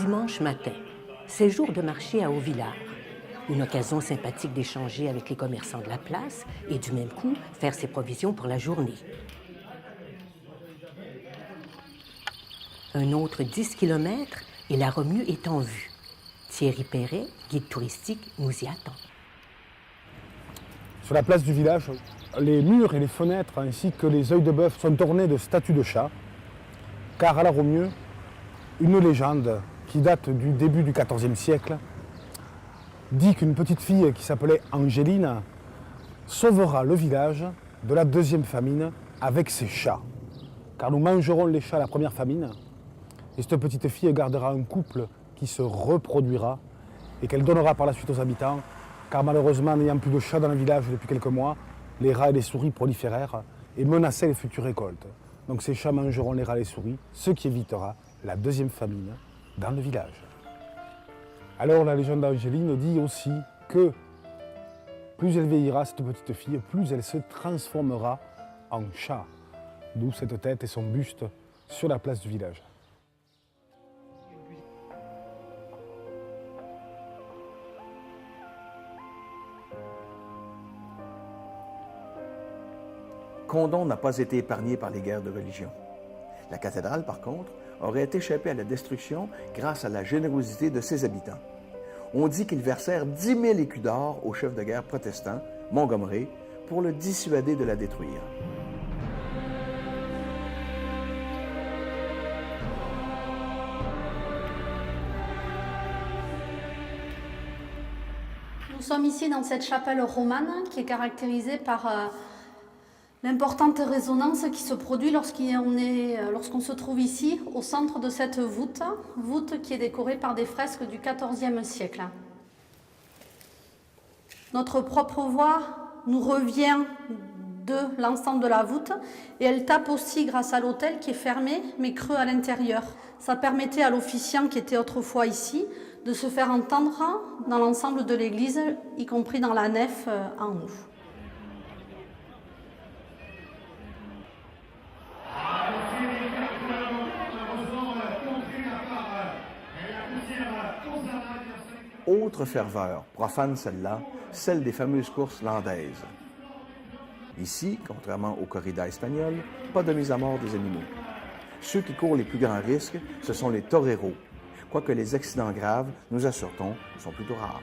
Dimanche matin, c'est jour de marché à Haut-Villard. Une occasion sympathique d'échanger avec les commerçants de la place et du même coup, faire ses provisions pour la journée. Un autre 10 km et la Romieu est en vue. Thierry Perret, guide touristique, nous y attend. Sur la place du village, les murs et les fenêtres ainsi que les œils de bœuf sont ornés de statues de chats, car à la Romieu, une légende qui date du début du XIVe siècle dit qu'une petite fille qui s'appelait Angéline sauvera le village de la deuxième famine avec ses chats. Car nous mangerons les chats à la première famine et cette petite fille gardera un couple qui se reproduira et qu'elle donnera par la suite aux habitants, car malheureusement, n'ayant plus de chats dans le village depuis quelques mois, les rats et les souris proliférèrent et menaçaient les futures récoltes. Donc ces chats mangeront les rats et les souris, ce qui évitera la deuxième famine dans le village. Alors la légende d'Angéline dit aussi que plus elle vieillira, cette petite fille, plus elle se transformera en chat. D'où cette tête et son buste sur la place du village. Condom n'a pas été épargné par les guerres de religion. La cathédrale, par contre, aurait échappé à la destruction grâce à la générosité de ses habitants. On dit qu'ils versèrent 10 000 écus d'or au chef de guerre protestant, Montgomery, pour le dissuader de la détruire. Nous sommes ici dans cette chapelle romane qui est caractérisée par l'importante résonance qui se produit lorsqu'on se trouve ici au centre de cette voûte qui est décorée par des fresques du XIVe siècle. Notre propre voix nous revient de l'ensemble de la voûte et elle tape aussi grâce à l'autel qui est fermé mais creux à l'intérieur. Ça permettait à l'officiant qui était autrefois ici de se faire entendre dans l'ensemble de l'église, y compris dans la nef en haut. Autre ferveur, profane celle-là, celle des fameuses courses landaises. Ici, contrairement aux corridas espagnoles, pas de mise à mort des animaux. Ceux qui courent les plus grands risques, ce sont les toreros, quoique les accidents graves, nous assure-t-on, sont plutôt rares.